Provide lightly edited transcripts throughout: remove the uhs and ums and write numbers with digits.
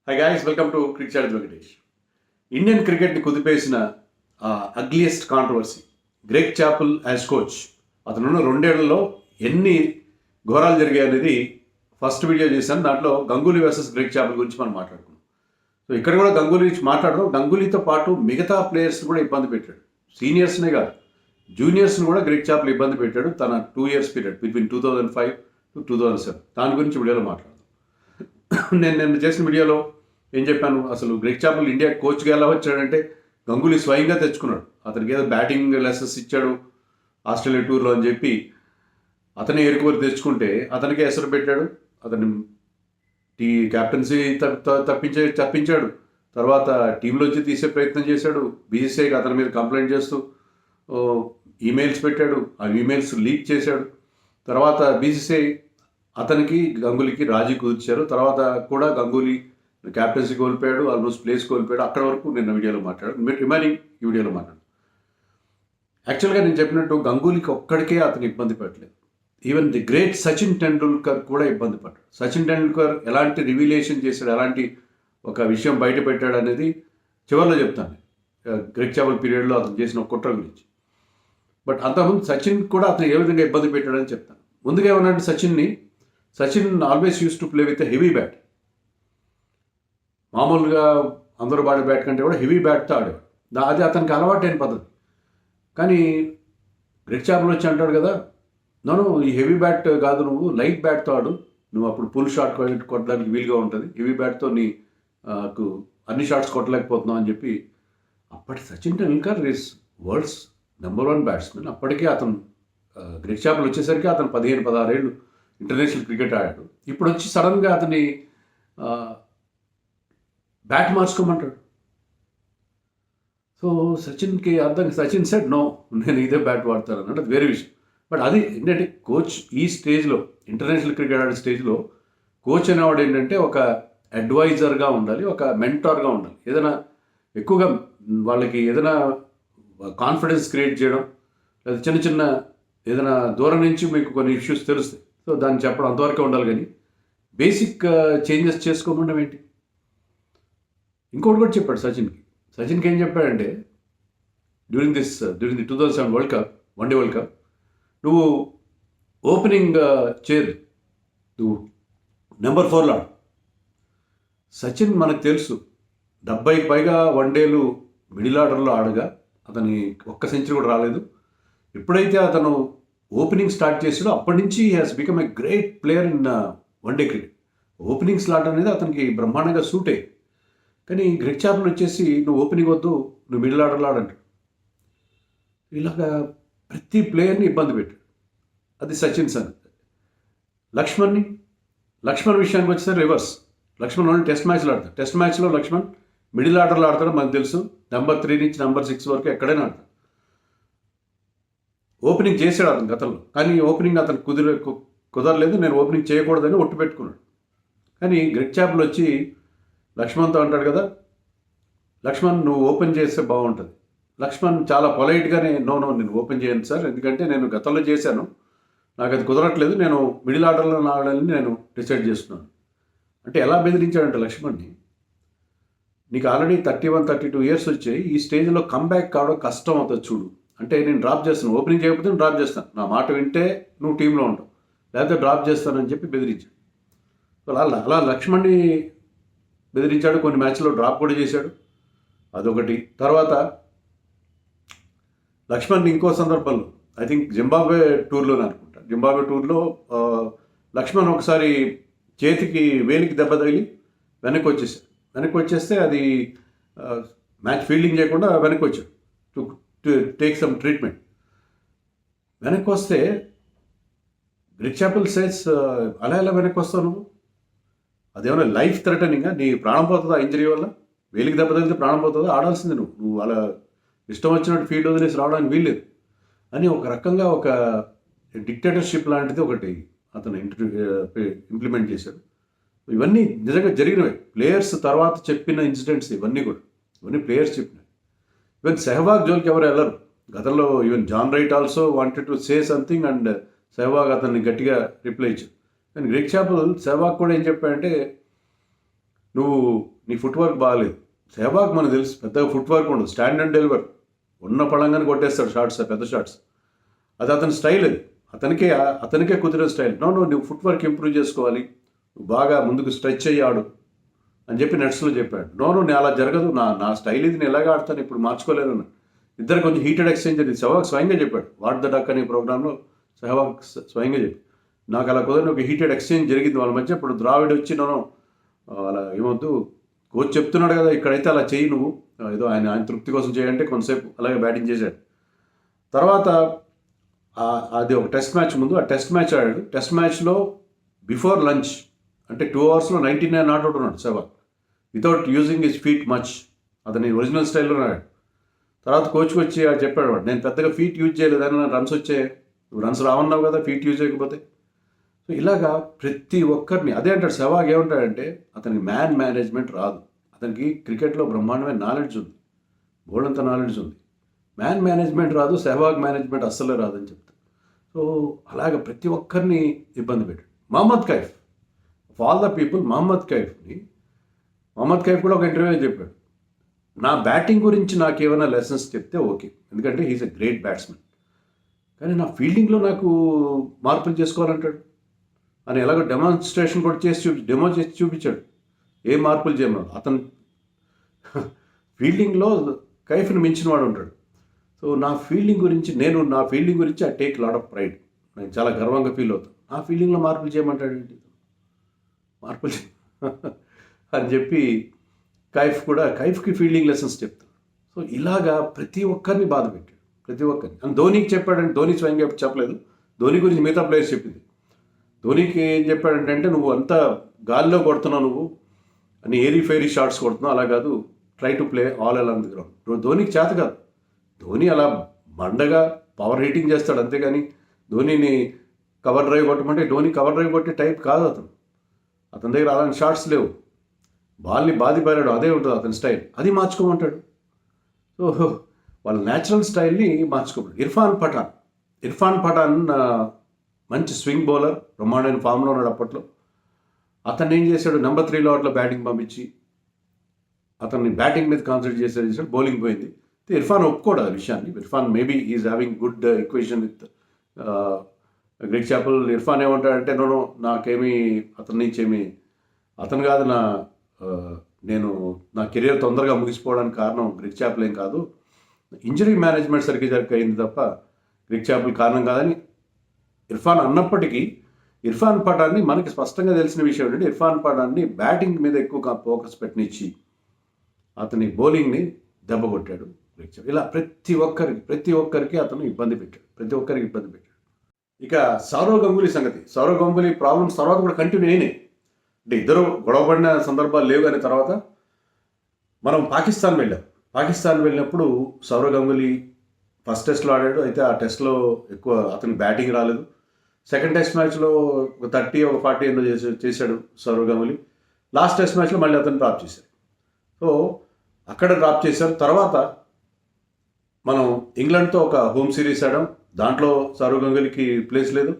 High guys, welcome to cricket Venkatesh. Indian క్రికెట్ని కుదిపేసిన ugliest controversy Greg Chappell as coach. అతనున్న రెండేళ్లలో ఎన్ని ఘోరాలు జరిగాయి అనేది ఫస్ట్ వీడియో చేశాను. దాంట్లో గంగూలీ వర్సెస్ గ్రెగ్ చాపెల్ గురించి మనం మాట్లాడుకున్నాం. సో ఇక్కడ కూడా గంగూలీ గురించి మాట్లాడడం, గంగూలీతో పాటు మిగతా ప్లేయర్స్ కూడా ఇబ్బంది పెట్టాడు. సీనియర్స్నే కాదు, జూనియర్స్ని కూడా గ్రెగ్ చాపెల్ ఇబ్బంది పెట్టాడు తన 2 years పీరియడ్ బిట్వీన్ 2005 to 2007. దాని గురించి వీడియోలో మాట్లాడదాం. నేను చేసిన వీడియోలో ఏం చెప్పాను, అసలు గ్రెగ్ చాపెల్ ఇండియా కోచ్గా ఎలా వచ్చాడంటే గంగూలీ స్వయంగా తెచ్చుకున్నాడు. అతనికి ఏదో బ్యాటింగ్ లెసన్స్ ఇచ్చాడు ఆస్ట్రేలియా టూర్లో అని చెప్పి అతనే ఏరుకోరి తెచ్చుకుంటే అతనికే ఎసరు పెట్టాడు. అతని క్యాప్టెన్సీ తప్పించాడు. తర్వాత టీంలోంచి తీసే ప్రయత్నం చేశాడు. బీసీసీఐకి అతని మీద కంప్లైంట్ చేస్తూ ఈమెయిల్స్ పెట్టాడు. ఆ ఈమెయిల్స్ లీక్ చేశాడు. తర్వాత బీసీసీఐ అతనికి గంగూలీకి రాజీ కుదిర్చారు. తర్వాత కూడా గంగూలీ క్యాప్టెన్సీ కోల్పోయాడు, ఆల్మోస్ట్ ప్లేస్ కోల్పోయాడు. అక్కడ వరకు నిన్న వీడియోలో మాట్లాడాడు. రిమైనింగ్ ఈ వీడియోలో మాట్లాడు. యాక్చువల్గా నేను చెప్పినట్టు గంగూలీకి ఒక్కడికే అతను ఇబ్బంది పెట్టలేదు. Even the great Sachin Tendulkar కూడా ఇబ్బంది పడ్డాడు. సచిన్ టెండూల్కర్ ఎలాంటి రివీలేషన్ చేశాడు, ఎలాంటి ఒక విషయం బయట పెట్టాడు అనేది చివరిలో చెప్తాను, గ్రెగ్ చాపెల్ పీరియడ్లో అతను చేసిన ఒక కుట్ర గురించి. బట్ అంతకుముందు సచిన్ కూడా అతను ఏ విధంగా ఇబ్బంది పెట్టాడని చెప్తాను. ముందుగా ఏమన్నాడు, Sachin always use to play with heavy bat. మామూలుగా అందరూ వాడే బ్యాట్ కంటే కూడా హెవీ బ్యాట్తో ఆడేవాడు. అది అతనికి అలవాటైన పద్ధతి. కానీ గ్రెగ్ చాపెల్ వచ్చి అంటాడు కదా, నన్ను ఈ హెవీ బ్యాట్ కాదు, నువ్వు లైట్ బ్యాట్తో ఆడు, నువ్వు అప్పుడు పుల్ షాట్ కొట్టడానికి వీలుగా ఉంటుంది, హెవీ బ్యాట్తో నీకు అన్ని షాట్స్ కొట్టలేకపోతున్నావు అని చెప్పి. అప్పటి Sachin Tendulkar is world's #1 batsmen. అప్పటికే అతను గ్రెగ్ చాపెల్ వచ్చేసరికి అతను 15-16 ఏళ్ళు ఇంటర్నేషనల్ క్రికెట్ ఆడాడు. ఇప్పుడు వచ్చి సడన్గా అతని బ్యాట్ మార్చుకోమంటాడు. సో సచిన్ సెడ్ నో, నేను ఇదే బ్యాట్ వాడతాను అన్నాడు. అది వేరే విషయం. బట్ అది ఏంటంటే కోచ్ ఈ స్టేజ్లో, ఇంటర్నేషనల్ క్రికెట్ ఆడే స్టేజ్లో కోచ్ అనేవాడు ఏంటంటే ఒక అడ్వైజర్గా ఉండాలి, ఒక మెంటార్గా ఉండాలి. ఏదైనా ఎక్కువగా వాళ్ళకి ఏదైనా కాన్ఫిడెన్స్ క్రియేట్ చేయడం, లేదా చిన్న ఏదైనా దూరం నుంచి మీకు కొన్ని ఇష్యూస్ తెలుస్తాయి, సో దాన్ని చెప్పడం అంతవరకే ఉండాలి. కానీ బేసిక్ చేంజెస్ చేసుకోమండం ఏంటి? ఇంకోటి కూడా చెప్పాడు సచిన్కి ఏం చెప్పాడంటే, during the 2007 world cup, one day world cup, నువ్వు ఓపెనింగ్ చేరు, నువ్వు నెంబర్ 4లో ఆడు. సచిన్ మనకు తెలుసు 70కి పైగా వన్డేలు మిడిల్ ఆర్డర్లో ఆడగా అతని ఒక్క సెంచరీ కూడా రాలేదు. ఎప్పుడైతే అతను ఓపెనింగ్ స్టార్ట్ చేసాడో అప్పటి నుంచి he has become a great player in one day cricket. Opening slot అనేది అతనికి బ్రహ్మాండంగా సూట్ అయ్యి. కానీ గ్రెగ్ చాపెల్ వచ్చేసి నువ్వు ఓపెనింగ్ వద్దు, నువ్వు మిడిల్ ఆర్డర్లో ఆడంటాడు. ఇలాగా ప్రతి ప్లేయర్ని ఇబ్బంది పెట్టాడు. అది సచిన్ సార్. లక్ష్మణ్ విషయానికి వచ్చేసరికి రివర్స్. లక్ష్మణ్ ఓన్లీ టెస్ట్ మ్యాచ్లో ఆడతాడు. టెస్ట్ మ్యాచ్లో లక్ష్మణ్ మిడిల్ ఆర్డర్లో ఆడతాడు, మనకు తెలుసు. నెంబర్ 3 నుంచి నెంబర్ 6 వరకు ఎక్కడైనా ఆడతాడు. ఓపెనింగ్ చేశాడు అతను గతంలో, కానీ ఓపెనింగ్ అతను కుదరలేదు. నేను ఓపెనింగ్ చేయకూడదని ఒట్టు పెట్టుకున్నాడు. కానీ గ్రెగ్ చాపెల్ వచ్చి లక్ష్మణ్తో అంటాడు కదా, లక్ష్మణ్ నువ్వు ఓపెన్ చేస్తే బాగుంటుంది. లక్ష్మణ్ చాలా పొలైట్గానే నో నేను ఓపెన్ చేయను సార్, ఎందుకంటే నేను గతంలో చేశాను, నాకు అది కుదరట్లేదు, నేను మిడిల్ ఆర్డర్లో ఆడాలని నేను డిసైడ్ చేస్తున్నాను. అంటే ఎలా బెదిరించాడంటే లక్ష్మణ్ని, నీకు ఆల్రెడీ 31-32 years వచ్చాయి, ఈ స్టేజ్లో కమ్బ్యాక్ కావడం కష్టం అవుతుంది చూడు, అంటే నేను డ్రాప్ చేస్తాను, ఓపెనింగ్ చేయకపోతే నేను డ్రాప్ చేస్తాను, నా మాట వింటే నువ్వు టీంలో ఉంటావు, లేకపోతే డ్రాప్ చేస్తానని చెప్పి బెదిరించాడు. అలా లక్ష్మణ్ని బెదిరించాడు. కొన్ని మ్యాచ్లో డ్రాప్ కూడా చేశాడు, అదొకటి. తర్వాత లక్ష్మణ్ ఇంకో సందర్భంలో, ఐ థింక్ జింబాబ్వే టూర్లోనే అనుకుంటా, జింబాబ్వే టూర్లో లక్ష్మణ్ ఒకసారి చేతికి వేలికి దెబ్బ తగిలి వెనక్కి వచ్చేస్తే అది మ్యాచ్ ఫీల్డింగ్ చేయకుండా వెనక్కి వచ్చాడు టు టేక్ సమ్ ట్రీట్మెంట్. వెనక్కి వస్తే గ్రెగ్ చాపెల్ సేస్, అలా ఎలా వెనక్కి వస్తావు నువ్వు? అదేమన్నా లైఫ్ థ్రెటనింగా? నీ ప్రాణం పోతుందా ఇంజరీ వల్ల? వేలికి దెబ్బ తగిలితే ప్రాణం పోతుందా? ఆడాల్సింది నువ్వు అలా ఇష్టం వచ్చినట్టు ఫీల్డ్ వదిలేసి రావడానికి వీల్లేదు అని ఒక రకంగా ఒక డిక్టేటర్షిప్ లాంటిది ఒకటి అతను ఇంప్లిమెంట్ చేశాడు. ఇవన్నీ నిజంగా జరిగినవి. ప్లేయర్స్ తర్వాత చెప్పిన ఇన్సిడెంట్స్ ఇవన్నీ ప్లేయర్స్ చెప్పినవి. ఈవెన్ సెహ్వాగ్ జోలికి ఎవరు వెళ్ళరు. గతంలో even John Wright also wanted to say something and Sehwag అతన్ని గట్టిగా రిప్లై ఇచ్చాడు. కానీ గ్రెగ్ చాపెల్ సెహ్వాగ్ కూడా ఏం చెప్పాడంటే, నువ్వు నీ ఫుట్ వర్క్ బాగాలేదు. సెహవాగ్ మనకు తెలుసు పెద్దగా ఫుట్ వర్క్ ఉండదు, స్టాండ్ అండ్ డెలివర్, ఉన్న పళంగానే కొట్టేస్తాడు షార్ట్స్, పెద్ద షార్ట్స్. అది అతని స్టైల్, అది అతనికే కుదిరే స్టైల్. నువ్వు ఫుట్ వర్క్ ఇంప్రూవ్ చేసుకోవాలి, నువ్వు బాగా ముందుకు స్ట్రెచ్ అయ్యాడు అని చెప్పి నెట్స్లో చెప్పాడు. నేను అలా జరగదు, నా స్టైల్ ఇది, నేను ఎలాగా ఆడతాను, ఇప్పుడు మార్చుకోలేను. ఇద్దరు కొంచెం హీటెడ్ ఎక్స్చేంజ్ అది సెహవాగ్ స్వయంగా చెప్పాడు. వాట్ ద డక్ అనే ప్రోగ్రాంలో సెహవాగ్ స్వయంగా చెప్పి, నాకు అలా కుదరని ఒక హీటెడ్ ఎక్స్చేంజ్ జరిగింది వాళ్ళ మధ్య. ఇప్పుడు ద్రావిడ్ వచ్చి అలా ఏమొద్దు, కోచ్ చెప్తున్నాడు కదా ఇక్కడైతే అలా చెయ్యి నువ్వు, ఏదో ఆయన తృప్తి కోసం చేయంటే కొంతసేపు అలాగే బ్యాటింగ్ చేశాడు. తర్వాత అది ఒక టెస్ట్ మ్యాచ్ ముందు ఆ టెస్ట్ మ్యాచ్ ఆడాడు. టెస్ట్ మ్యాచ్లో బిఫోర్ లంచ్ అంటే 2 అవర్స్లో 99 నాట్అవుట్ ఉన్నాడు Sehwag, without using his feet much. అతని ఒరిజినల్ స్టైల్లో ఆడాడు. తర్వాత కోచ్కి వచ్చి చెప్పాడు వాడు, నేను పెద్దగా ఫీట్ యూజ్ చేయలేదని నా రన్స్ వచ్చాయి, నువ్వు రన్స్ రావన్నావు కదా ఫీట్ యూజ్ చేయకపోతే. సో ఇలాగా ప్రతి ఒక్కరిని అదే అంటాడు. సెహవాగ్ ఏమంటాడంటే అతనికి మ్యాన్ మేనేజ్మెంట్ రాదు, అతనికి క్రికెట్లో బ్రహ్మాండమైన నాలెడ్జ్ ఉంది, బోల్డంత నాలెడ్జ్ ఉంది, మ్యాన్ మేనేజ్మెంట్ రాదు, సెహవాగ్ మేనేజ్మెంట్ అస్సలే రాదని చెప్తాడు. సో అలాగ ప్రతి ఒక్కరిని ఇబ్బంది పెట్టాడు. Mohammad Kaif, of all the people, Mohammad Kaif కూడా ఒక ఇంటర్వ్యూ చెప్పాడు, నా బ్యాటింగ్ గురించి నాకు ఏమైనా లెసన్స్ చెప్తే ఓకే, ఎందుకంటే హీఈస్ ఎ గ్రేట్ బ్యాట్స్మెన్, కానీ నా ఫీల్డింగ్లో నాకు మార్పులు చేసుకోవాలంటాడు అని ఎలాగో డెమాన్స్ట్రేషన్ కూడా డెమో చేసి చూపించాడు. ఏ మార్పులు చేయమన్నాడు, అతను ఫీల్డింగ్లో కైఫ్ని మించిన వాడు ఉంటాడు. సో నా ఫీల్డింగ్ గురించి I take lot of pride, నేను చాలా గర్వంగా ఫీల్ అవుతాను. నా ఫీల్డింగ్లో మార్పులు చేయమంటాడు ఏంటి, మార్పులు అని చెప్పి కైఫ్కి ఫీల్డింగ్ లెసన్స్ చెప్తాడు. సో ఇలాగా ప్రతి ఒక్కరిని బాధ పెట్టాడు, ప్రతి ఒక్కరిని. అని ధోనికి చెప్పాడంటే, ధోని స్వయంగా చెప్పలేదు, ధోని గురించి మిగతా ప్లేయర్స్ చెప్పింది. ధోనికి ఏం చెప్పాడంటే, నువ్వు అంతా గాల్లో కొడుతున్నావు, నువ్వు అని ఏరీ ఫెయిరీ షాట్స్ కొడుతున్నావు, అలా కాదు, try to play all along the ground. ధోనికి చేత కాదు, ధోని అలా బండగా పవర్ హీటింగ్ చేస్తాడు అంతేగాని ధోనిని కవర్ డ్రైవ్ కొట్టమంటే ధోని కవర్ డ్రైవ్ కొట్టే టైప్ కాదు అతని దగ్గర అలాంటి షాట్స్ లేవు. బాల్ని బాధిపారాడు, అదే ఉంటుంది అతని స్టైల్, అది మార్చుకోమంటాడు. సో వాళ్ళ న్యాచురల్ స్టైల్ని మార్చుకోమంటాడు. ఇర్ఫాన్ పఠాన్ మంచి స్వింగ్ బౌలర్, బ్రహ్మాండమైన ఫామ్లో ఉన్నాడు అప్పట్లో. అతన్ని ఏం చేశాడు, నెంబర్ 3 లాట్లో బ్యాటింగ్ పంపించి అతన్ని బ్యాటింగ్ మీద కాన్సన్ట్రేట్ చేశాడు, బౌలింగ్ పోయింది. ఇర్ఫాన్ ఒప్పుకోడు ఆ విషయాన్ని. Irfan maybe is having good equation with Greg Chappell. Irfan ఏమంటాడంటే, నాకేమీ అతని నుంచి అతను కాదు, నేను నా కెరీర్ తొందరగా ముగిసిపోవడానికి కారణం గ్రెగ్ చాపెల్ ఏం కాదు, ఇంజరీ మేనేజ్మెంట్ సరిగ్గా అయింది తప్ప గ్రెగ్ చాపెల్ కారణం కాదని ఇర్ఫాన్ అన్నప్పటికీ, ఇర్ఫాన్ పఠాన్ని మనకి స్పష్టంగా తెలిసిన విషయం ఏంటంటే, ఇర్ఫాన్ పఠాన్ని బ్యాటింగ్ మీద ఎక్కువ ఫోకస్ పెట్టనిచ్చి అతని బౌలింగ్ని దెబ్బ కొట్టాడు గ్రెగ్ చాపెల్. ఇలా ప్రతి ఒక్కరికి అతను ఇబ్బంది పెట్టాడు. ఇక సౌరవ్ గంగూలీ సంగతి. సౌరవ్ గంగూలీ ప్రాబ్లమ్స్ తర్వాత కూడా కంటిన్యూ అయినాయి. అంటే ఇద్దరు గొడవపడిన సందర్భాలు లేవు. కానీ తర్వాత మనం పాకిస్తాన్ వెళ్ళినప్పుడు సౌరవ్ గంగూలీ ఫస్ట్ టెస్ట్లో ఆడాడు. అయితే ఆ టెస్ట్లో ఎక్కువ అతనికి బ్యాటింగ్ రాలేదు. సెకండ్ టెస్ట్ మ్యాచ్లో 30 or 40 ఎన్నో చేశాడు సౌరవ్ గంగూలీ. లాస్ట్ టెస్ట్ మ్యాచ్లో మళ్ళీ అతను డ్రాప్ చేశారు. సో అక్కడ డ్రాప్ చేశారు. తర్వాత మనం ఇంగ్లాండ్తో ఒక హోమ్ సిరీస్ ఆడాం, దాంట్లో సౌరవ్ గంగూలీకి ప్లేస్ లేదు.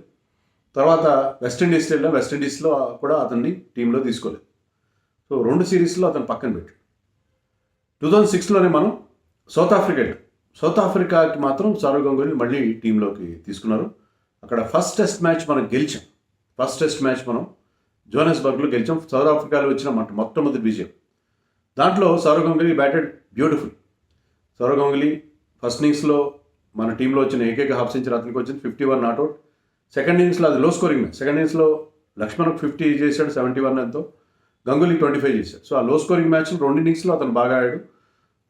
తర్వాత వెస్టిండీస్లో కూడా అతన్ని టీంలో తీసుకోలేదు. సో 2 సిరీస్లో అతను పక్కన పెట్టాడు. 2006లోనే మనం సౌత్ ఆఫ్రికాకి మాత్రం సౌరవ్ గంగూలీ మళ్ళీ టీంలోకి తీసుకున్నారు. అక్కడ ఫస్ట్ టెస్ట్ మ్యాచ్ మనం జోహానస్బర్గ్లో గెలిచాం. సౌత్ ఆఫ్రికాలో వచ్చిన మొట్టమొదటి విజయం. దాంట్లో Sourav Ganguly batted beautiful. Sourav Ganguly first ఇన్నింగ్స్లో మన టీంలో వచ్చిన ఏకైక హాఫ్ సెంచరీ అతనికి వచ్చింది, 51 నాట్అవుట్. సెకండ్ ఇన్నింగ్స్లో అది లో స్కోరింగ్ మ్యాచ్. సెకండ్ ఇన్నింగ్స్లో లక్ష్మణ్కు 50 చేశాడు, 71 ఎంతో. గంగూలీ 25 చేశాడు. సో ఆ లో స్కోరింగ్ మ్యాచ్లో 2 ఇన్నింగ్స్లో అతను బాగా ఆడాడు.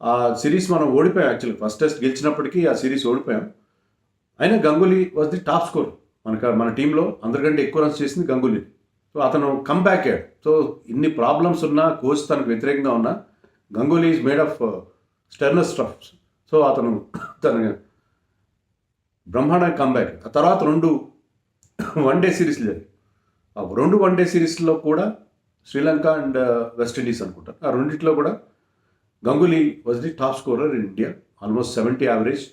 ఆ సిరీస్ మనం ఓడిపోయాం. యాక్చువల్లీ ఫస్ట్ టెస్ట్ గెలిచినప్పటికీ ఆ సిరీస్ ఓడిపోయాం. అయినా Ganguly was the top score. మన టీంలో అందరికంటే ఎక్కువ రన్స్ చేసింది గంగూలీ. సో అతను కమ్బ్యాక్ అయ్యాడు. సో ఇన్ని ప్రాబ్లమ్స్ ఉన్నా, కోచ్ తనకు వ్యతిరేకంగా ఉన్నా, Ganguly is made of sterner stuffs. So తన బ్రహ్మాండంగా కమ్బ్యాక్. ఆ తర్వాత 2 వన్డే సిరీస్లు జరిగాయి. ఆ 2 వన్డే సిరీస్లో కూడా శ్రీలంక అండ్ వెస్టిండీస్ అనుకుంటారు. ఆ రెండింటిలో కూడా Ganguly was the top scorer in India, almost 70 average.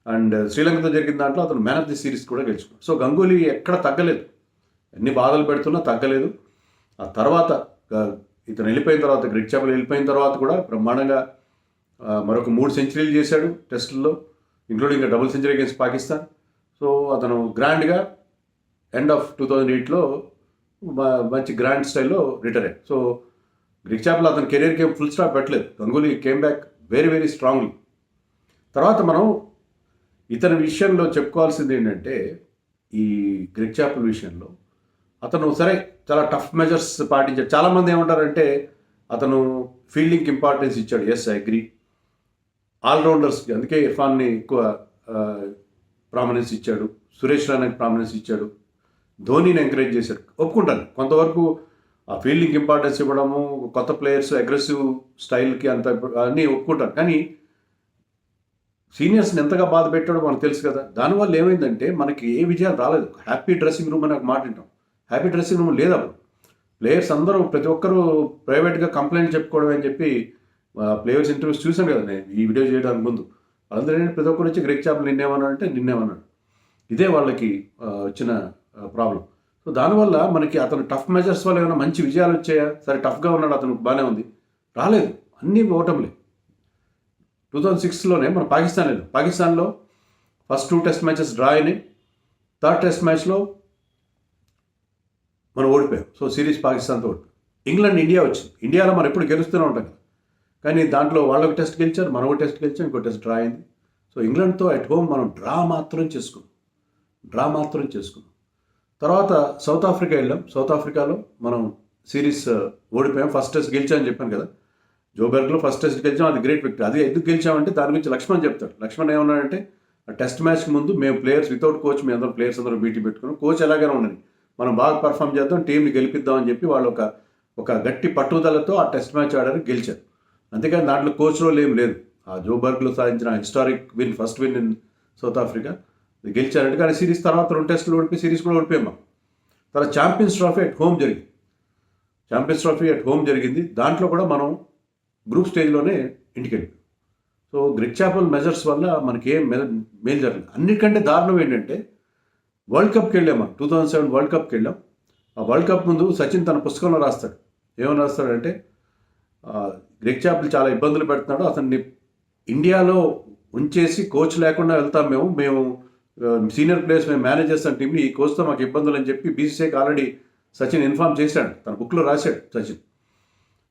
And శ్రీలంకతో జరిగిన దాంట్లో అతను మ్యాన్ ఆఫ్ ది సిరీస్ కూడా గెలుచుకున్నాడు. సో గంగూలీ ఎక్కడ తగ్గలేదు, ఎన్ని బాధలు పెడుతున్నా తగ్గలేదు. ఆ తర్వాత ఇతను వెళ్ళిపోయిన తర్వాత, గ్రెగ్ చాపెల్ వెళ్ళిపోయిన తర్వాత కూడా బ్రహ్మాండంగా మరొక 3 సెంచరీలు చేశాడు టెస్టుల్లో, including double century against Pakistan. So అతను గ్రాండ్గా ఎండ్ ఆఫ్ 2008లో మంచి గ్రాండ్ స్టైల్లో రిటైర్ అయ్యాడు. సో గ్రెగ్ చాపెల్ అతని కెరీర్కి ఫుల్ స్టాప్ పెట్టలేదు. Ganguly came back very very strongly. తర్వాత మనం ఇతని విషయంలో చెప్పుకోవాల్సింది ఏంటంటే, ఈ గ్రెగ్ చాపెల్ విషయంలో అతను సరే చాలా టఫ్ మెజర్స్ పాటించాడు. చాలామంది ఏమంటారంటే అతను ఫీల్డింగ్కి ఇంపార్టెన్స్ ఇచ్చాడు. Yes, I agree. ఆల్రౌండర్స్కి అందుకే ఇర్ఫాన్ని ఎక్కువ ప్రామినెన్స్ ఇచ్చాడు, సురేష్ రైనాకి ప్రామినెన్స్ ఇచ్చాడు, ధోనీని ఎంకరేజ్ చేశాడు. ఒప్పుకుంటాను, కొంతవరకు ఆ ఫీల్డింగ్ ఇంపార్టెన్స్ ఇవ్వడము, కొత్త ప్లేయర్స్ అగ్రెసివ్ స్టైల్కి అంత అన్నీ ఒప్పుకుంటాను. కానీ సీనియర్స్ని ఎంతగా బాధ పెట్టాడో మనకు తెలుసు కదా. దానివల్ల ఏమైందంటే మనకి ఏ విజయాలు రాలేదు. హ్యాపీ డ్రెస్సింగ్ రూమ్ అని ఒక మాట వింటాం. హ్యాపీ డ్రెస్సింగ్ రూమ్ లేదు అప్పుడు. ప్లేయర్స్ అందరూ ప్రతి ఒక్కరూ ప్రైవేట్గా కంప్లైంట్ చెప్పుకోవడం అని చెప్పి ప్లేయర్స్ ఇంటర్వ్యూస్ చూసాను కదా నేను ఈ వీడియో చేయడానికి ముందు. వాళ్ళందరూ ప్రతి ఒక్కరు వచ్చి గ్రెగ్ చాపెల్ నిన్నేమన్నాడు అంటే నిన్నేమన్నాడు. ఇదే వాళ్ళకి వచ్చిన ప్రాబ్లం. సో దానివల్ల మనకి అతను టఫ్ మెజర్స్ వల్ల ఏమైనా మంచి విజయాలు వచ్చాయా? సరే టఫ్గా ఉన్నాడు అతను, బాగానే ఉంది. రాలేదు, అన్నీ ఓటములే. 2006లోనే మన పాకిస్తాన్లో ఫస్ట్ 2 టెస్ట్ మ్యాచెస్ డ్రా అయినాయి. థర్డ్ టెస్ట్ మ్యాచ్లో మనం ఓడిపోయాం. సో సిరీస్ పాకిస్తాన్తో ఓడిపోయాం. ఇంగ్లాండ్ ఇండియా వచ్చింది. ఇండియాలో మనం ఎప్పుడు గెలుస్తూనే ఉంటాం కదా. కానీ దాంట్లో వాళ్ళొక టెస్ట్ గెలిచారు, మనం ఒక టెస్ట్ గెలిచాం, ఇంకో టెస్ట్ డ్రా అయింది. సో ఇంగ్లాండ్తో అట్ హోమ్ మనం డ్రా మాత్రం చేసుకున్నాం. తర్వాత సౌత్ ఆఫ్రికా వెళ్ళాం. సౌత్ ఆఫ్రికాలో మనం సిరీస్ ఓడిపోయాం. ఫస్ట్ టెస్ట్ గెలిచామని చెప్పాను కదా. జోబెర్గ్లో ఫస్ట్ టెస్ట్ గెలిచాం, అది గ్రేట్ విక్టరీ. అది ఎందుకు గెలిచామంటే దాని గురించి లక్ష్మణ్ చెప్తాడు. లక్ష్మణ్ ఏమన్నాడంటే ఆ టెస్ట్ మ్యాచ్కి ముందు మేము ప్లేయర్స్ వితౌట్ కోచ్, మీ అందరూ ప్లేయర్స్ అందరూ మీటింగ్ పెట్టుకున్నాం. కోచ్ ఎలాగైనా ఉండని, మనం బాగా పర్ఫామ్ చేద్దాం, టీంని గెలిపిద్దాం అని చెప్పి వాళ్ళు ఒక గట్టి పట్టుదలతో ఆ టెస్ట్ మ్యాచ్ ఆడారు, గెలిచారు. అంతేకాని దాంట్లో కోచ్ రోల్ ఏం లేదు. ఆ జోబర్గ్లో సాధించిన historic win, first win in South Africa, గెలిచారంటే. కానీ సిరీస్ తర్వాత 2 టెస్టులు ఓడిపోయి సిరీస్ కూడా ఓడిపోయాం. తర్వాత ఛాంపియన్స్ ట్రోఫీ అట్ హోమ్ జరిగింది. దాంట్లో కూడా మనం గ్రూప్ స్టేజ్లోనే ఇంటికి వెళ్ళిపోయాం. సో గ్రెగ్ చాపెల్ మెజర్స్ వల్ల మనకి ఏం మేలు జరగలేదు. అన్నిటికంటే దారుణం ఏంటంటే వరల్డ్ కప్కి వెళ్ళాం. 2007 వరల్డ్ కప్కి వెళ్ళాం. ఆ వరల్డ్ కప్ ముందు సచిన్ తన పుస్తకంలో రాస్తాడు. ఏమని రాస్తాడంటే గ్రెగ్ చాపెల్ చాలా ఇబ్బందులు పెడుతున్నాడు, అతన్ని ఇండియాలో ఉంచేసి కోచ్ లేకుండా వెళ్తాం మేము సీనియర్ ప్లేయర్స్ మేము మేనేజ్ చేస్తాం టీంని, ఈ కోచ్తో మాకు ఇబ్బందులు అని చెప్పి బీసీసీఐకి ఆల్రెడీ సచిన్ ఇన్ఫార్మ్ చేశాడు, తన బుక్లో రాశాడు సచిన్.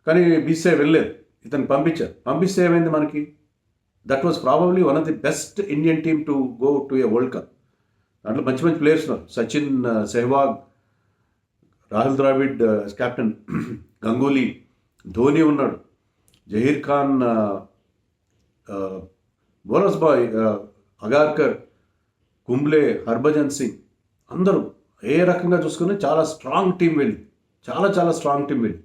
కానీ బీసీసీఐ వెళ్ళలేదు, ఇతను పంపిస్తే ఏమైంది మనకి? That was probably one of the best Indian team to go to A world cup. దాంట్లో మంచి ప్లేయర్స్ ఉన్నారు. సచిన్, సెహ్వాగ్, రాహుల్ ద్రావిడ్ కెప్టెన్, గంగూలీ, ధోని ఉన్నాడు, జహీర్ ఖాన్, బోనస్ బాయ్, అగార్కర్, కుంబ్లే, హర్భజన్ సింగ్, అందరూ ఏ రకంగా చూసుకుని చాలా స్ట్రాంగ్ టీం వెళ్ళి, చాలా స్ట్రాంగ్ టీం వెళ్ళి,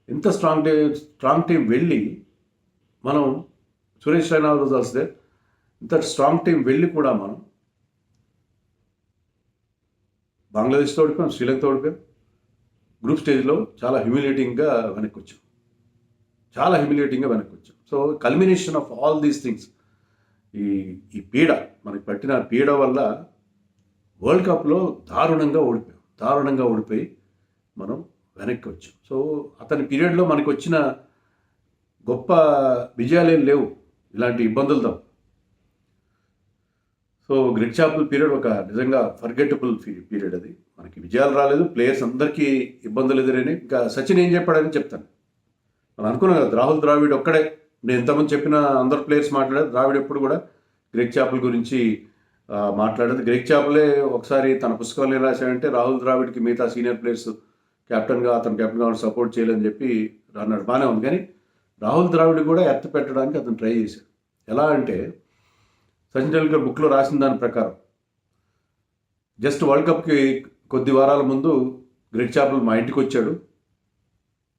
ఇంత స్ట్రాంగ్ టీం వెళ్ళి మనం సురేష్ రైనా వదిలితే ఇంత స్ట్రాంగ్ టీం వెళ్ళి కూడా మనం బంగ్లాదేశ్తో ఓడిపోయాం, శ్రీలంకతో ఓడిపోయాం. గ్రూప్ స్టేజ్లో చాలా హ్యూమిలేటింగ్గా వెనక్కి వచ్చాం. So culmination of all these things, ఈ పీడ, మనకి పట్టిన పీడ వల్ల వరల్డ్ కప్లో దారుణంగా ఓడిపోయి మనం వెనక్కి వచ్చాం. సో అతని పీరియడ్లో మనకి వచ్చిన గొప్ప విజయాలేం లేవు, ఇలాంటి ఇబ్బందులతో. సో గ్రెగ్ చాపెల్ పీరియడ్ ఒక నిజంగా ఫర్గెటబుల్ పీరియడ్. అది మనకి విజయాలు రాలేదు, ప్లేయర్స్ అందరికీ ఇబ్బందులు ఎదురైనాయి. ఇంకా సచిన్ ఏం చెప్పాడని చెప్తాను. మనం అనుకున్నాం కదా, రాహుల్ ద్రావిడ్ ఒక్కడే, నేను ఎంతమంది చెప్పిన అందరు ప్లేయర్స్ మాట్లాడారు, ద్రావిడ్ ఎప్పుడు కూడా గ్రెగ్ చాపెల్ గురించి మాట్లాడేది. గ్రెగ్ చాపెలే ఒకసారి తన పుస్తకంలో ఏం రాశాడంటే రాహుల్ ద్రావిడ్కి మిగతా సీనియర్ ప్లేయర్స్ అతను కెప్టెన్గా సపోర్ట్ చేయాలని చెప్పి అన్నాడు. బాగానే ఉంది. కానీ రాహుల్ ద్రావిడ్ కూడా ఎత్తి పెట్టడానికి అతను ట్రై చేశాడు. ఎలా అంటే సచిన్ టెండూల్కర్ బుక్లో రాసిన దాని ప్రకారం జస్ట్ వరల్డ్ కప్కి కొద్ది వారాల ముందు గ్రెగ్ చాపెల్ మా ఇంటికి వచ్చాడు.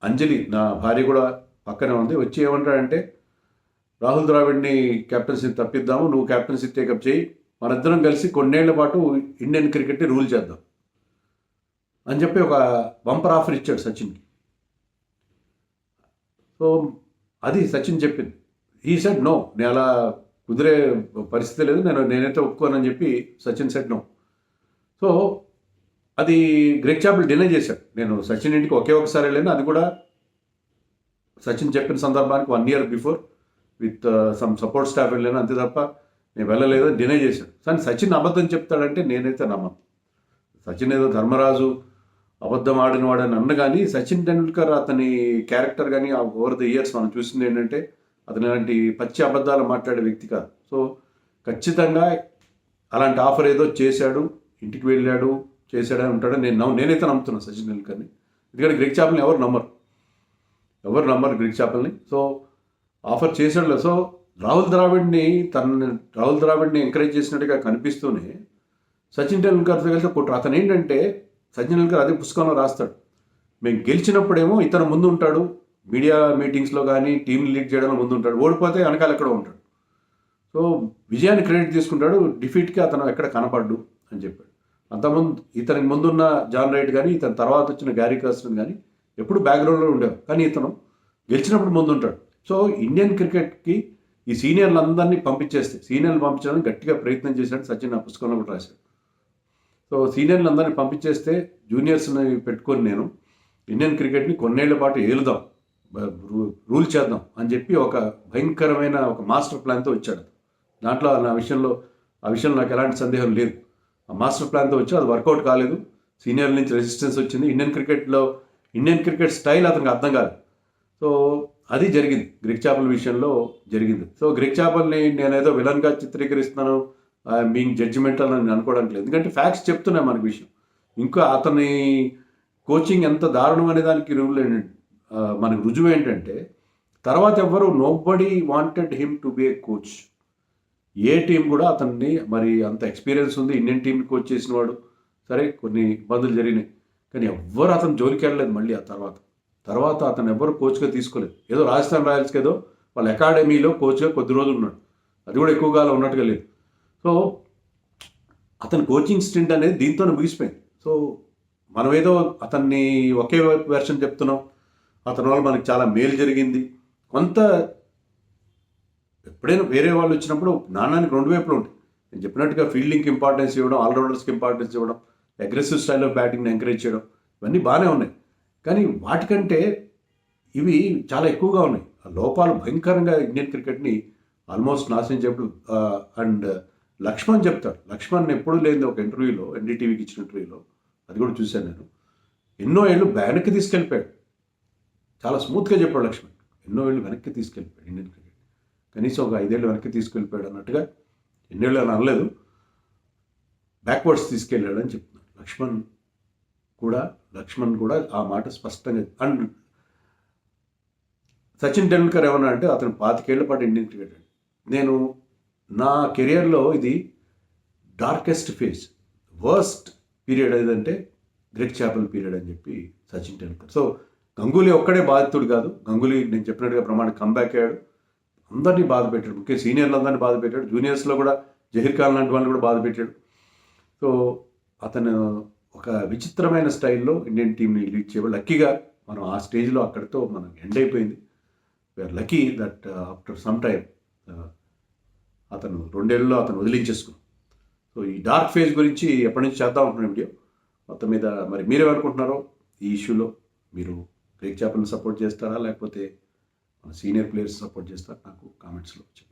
అంజలి, నా భార్య కూడా పక్కనే ఉంది. వచ్చి ఏమంటాడంటే రాహుల్ ద్రావిడ్ని కెప్టెన్సీ తప్పిద్దాము, నువ్వు కెప్టెన్సీ టేకప్ చేయి, మనిద్దరం కలిసి కొన్నేళ్ల పాటు ఇండియన్ క్రికెట్ని రూల్ చేద్దాం అని చెప్పి ఒక బంపర్ ఆఫర్ ఇచ్చాడు సచిన్కి. సో అది సచిన్ చెప్పింది. ఈ సెడ్ నో, నేను అలా కుదిరే పరిస్థితి లేదు, నేనైతే ఒప్పుకోనని చెప్పి సచిన్ సెడ్ నో. సో అది గ్రెగ్ చాపెల్ డినై చేశాడు. నేను సచిన్ ఇంటికి ఒకే ఒకసారి వెళ్ళాను, అది కూడా సచిన్ చెప్పిన సందర్భానికి 1 year before with some support staff వెళ్ళాను, అంతే తప్ప నేను వెళ్ళలేదని డినై చేశాడు. కానీ సచిన్ అబద్ధం చెప్తాడంటే నేనైతే నమ్మను. సచిన్ ఏదో ధర్మరాజు అబద్ధం ఆడినవాడని అన్న కానీ సచిన్ టెండూల్కర్ అతని క్యారెక్టర్ కానీ ఓవర్ ద ఇయర్స్ మనం చూసింది ఏంటంటే అతను ఇలాంటి పచ్చి అబద్ధాలు మాట్లాడే వ్యక్తి కాదు. సో ఖచ్చితంగా అలాంటి ఆఫర్ ఏదో చేశాడు, ఇంటికి వెళ్ళాడు, చేశాడని ఉంటాడని నేనైతే నమ్ముతున్నాను సచిన్ టెండూల్కర్ని. ఎందుకంటే గ్రెగ్ చాపల్ని ఎవరు నమ్మరు గ్రెగ్ చాపల్ని. సో ఆఫర్ చేశాడు. సో రాహుల్ ద్రావిడ్ని ఎంకరేజ్ చేసినట్టుగా కనిపిస్తూనే సచిన్ టెండూల్కర్తో కలిసి కొట్టు. అతను ఏంటంటే సచిన్ టెండూల్కర్ అదే పుస్తకంలో రాస్తాడు, మేము గెలిచినప్పుడేమో ఇతను ముందు ఉంటాడు, మీడియా మీటింగ్స్లో కానీ టీం లీడ్ చేయడంలో ముందు ఉంటాడు, ఓడిపోతే వెనకాల ఎక్కడో ఉంటాడు. సో విజయాన్ని క్రెడిట్ తీసుకుంటాడు, డిఫీట్కి అతను ఎక్కడ కనపడ్డు అని చెప్పాడు. అంతకుముందు ఇతనికి ముందున్న జాన్ రైట్ కానీ ఇతని తర్వాత వచ్చిన గ్యారీ కర్స్టన్ కానీ ఎప్పుడు బ్యాక్గ్రౌండ్లో ఉండేవారు, కానీ ఇతను గెలిచినప్పుడు ముందు ఉంటాడు. సో ఇండియన్ క్రికెట్కి ఈ సీనియర్లందరినీ పంపించడానికి గట్టిగా ప్రయత్నం చేశాడు సచిన్. ఆ పుస్తకంలో కూడా రాశాడు. సో సీనియర్లందరినీ పంపించేస్తే జూనియర్స్ని పెట్టుకొని నేను ఇండియన్ క్రికెట్ని కొన్నేళ్ల పాటు ఏలుదాం, రూల్ చేద్దాం అని చెప్పి ఒక భయంకరమైన ఒక మాస్టర్ ప్లాన్తో వచ్చాడు. దాంట్లో ఆ విషయంలో నాకు ఎలాంటి సందేహం లేదు. ఆ మాస్టర్ ప్లాన్తో వచ్చి అది వర్కౌట్ కాలేదు, సీనియర్ల నుంచి రెసిస్టెన్స్ వచ్చింది, ఇండియన్ క్రికెట్ స్టైల్ అతనికి అర్థం కాదు. సో అది జరిగింది, గ్రెగ్ చాపల్ విషయంలో జరిగింది. సో గ్రెగ్ చాపల్ని నేనేదో విలన్గా చిత్రీకరిస్తున్నాను, బీయింగ్ జడ్జిమెంటల్ అని అనుకోవడానికి లేదు. ఎందుకంటే ఫ్యాక్ట్స్ చెప్తున్నాయి మనకి విషయం. ఇంకా అతని కోచింగ్ ఎంత దారుణం అనే దానికి మనకు రుజువు ఏంటంటే తర్వాత ఎవ్వరు nobody wanted him to be A coach. A team కూడా అతన్ని మరి అంత ఎక్స్పీరియన్స్ ఉంది, ఇండియన్ టీంని కోచ్ చేసిన వాడు, సరే కొన్ని ఇబ్బందులు జరిగినాయి, కానీ ఎవ్వరు అతను జోలికి వెళ్ళలేదు. మళ్ళీ ఆ తర్వాత అతను ఎవ్వరు కోచ్గా తీసుకోలేదు. ఏదో రాజస్థాన్ రాయల్స్కి ఏదో వాళ్ళ అకాడమీలో కోచ్గా కొద్ది రోజులు ఉన్నాడు, అది కూడా ఎక్కువ కాలం ఉన్నట్టుగా లేదు. సో అతని కోచింగ్ స్టింట్ అనేది దీంతోనే ముగిసిపోయింది. సో మనం ఏదో అతన్ని ఒకే వెర్షన్ చెప్తున్నాం, అతని వల్ల మనకి చాలా మేలు జరిగింది. కొంత ఎప్పుడైనా వేరే వాళ్ళు వచ్చినప్పుడు నాణానికి రెండు వైపులు ఉంటాయి. నేను చెప్పినట్టుగా ఫీల్డింగ్కి ఇంపార్టెన్స్ ఇవ్వడం, ఆల్రౌండర్స్కి ఇంపార్టెన్స్ ఇవ్వడం, అగ్రెసివ్ స్టైల్ ఆఫ్ బ్యాటింగ్ని ఎంకరేజ్ చేయడం, ఇవన్నీ బాగానే ఉన్నాయి. కానీ వాటికంటే ఇవి చాలా ఎక్కువగా ఉన్నాయి. ఆ లోపాలు భయంకరంగా ఇండియన్ క్రికెట్ని ఆల్మోస్ట్ నాశనం చెప్పడు. అండ్ లక్ష్మణ్ చెప్తాడు, లక్ష్మణ్ ఎప్పుడూ లేని ఒక ఇంటర్వ్యూలో, ఎన్డీటీవీకి ఇచ్చిన ఇంటర్వ్యూలో, అది కూడా చూశాను నేను, ఎన్నో ఏళ్ళు వెనక్కి తీసుకెళ్ళిపోయాడు. చాలా స్మూత్గా చెప్పాడు లక్ష్మణ్, ఎన్నో ఏళ్ళు వెనక్కి తీసుకెళ్ళిపోయాడు ఇండియన్ క్రికెట్, కనీసం ఒక 5 ఏళ్ళు వెనక్కి తీసుకెళ్ళిపోయాడు అన్నట్టుగా. ఎన్నేళ్ళు అని అనలేదు, బ్యాక్వర్డ్స్ తీసుకెళ్ళాడు అని చెప్తున్నాడు లక్ష్మణ్ కూడా ఆ మాట స్పష్టంగా. అండ్ సచిన్ టెండూల్కర్ ఏమన్నా అంటే అతను 25 ఏళ్ల పాటు ఇండియన్ క్రికెట్ ఆడాడు. నేను నా కెరియర్లో ఇది డార్కెస్ట్ ఫేజ్, వర్స్ట్ పీరియడ్ ఏదంటే గ్రెగ్ చాపల్ పీరియడ్ అని చెప్పి సచిన్ టెండూల్కర్. సో గంగూలీ ఒక్కడే బాధితుడు కాదు, గంగూలీ నేను చెప్పినట్టుగా ప్రమాణం కంబ్యాక్ అయ్యాడు, అందరినీ బాధ పెట్టాడు, ముఖ్యంగా సీనియర్లందరినీ బాధ పెట్టాడు, జూనియర్స్లో కూడా జహీర్ ఖాన్ లాంటి వాళ్ళని కూడా బాధ పెట్టాడు. సో అతను ఒక విచిత్రమైన స్టైల్లో ఇండియన్ టీంని లీడ్ చేయబడి లక్కీగా మనం ఆ స్టేజ్లో అక్కడితో మనం ఎండ్ అయిపోయింది. We are lucky that after some time అతను 2 ఏళ్ళలో అతను వదిలించేసుకున్నాం. సో ఈ డార్క్ ఫేజ్ గురించి ఎప్పటి నుంచి చేద్దాం అనుకున్న వీడియో మొత్తం మీద మరి మీరేమనుకుంటున్నారో ఈ ఇష్యూలో? మీరు గ్రెగ్ చాపల్ని సపోర్ట్ చేస్తారా లేకపోతే మన సీనియర్ ప్లేయర్స్ సపోర్ట్ చేస్తారా? నాకు కామెంట్స్లో చెప్పండి.